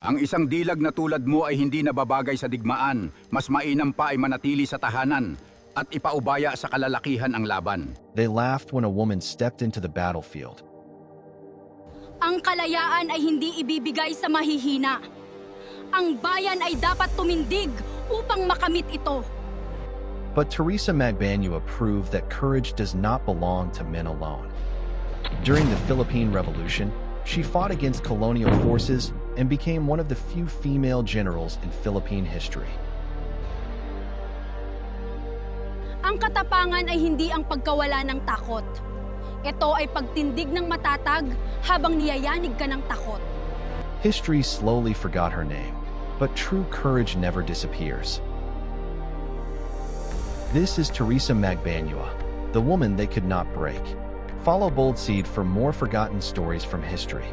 Ang isang dilag na tulad mo ay hindi nababagay sa digmaan. Mas mainam pa ay manatili sa tahanan at ipaubaya sa kalalakihan ang laban. They laughed when a woman stepped into the battlefield. Ang kalayaan ay hindi ibibigay sa mahihina. Ang bayan ay dapat tumindig upang makamit ito. But Teresa Magbanua proved that courage does not belong to men alone. During the Philippine Revolution, she fought against colonial forces and became one of the few female generals in Philippine history. Ang katapangan ay hindi ang pagkawala ng takot. Ito ay pagtindig ng matatag habang niyayanig ka ng takot. History slowly forgot her name, but true courage never disappears. This is Teresa Magbanua, the woman they could not break. Follow Bold Seed for more forgotten stories from history.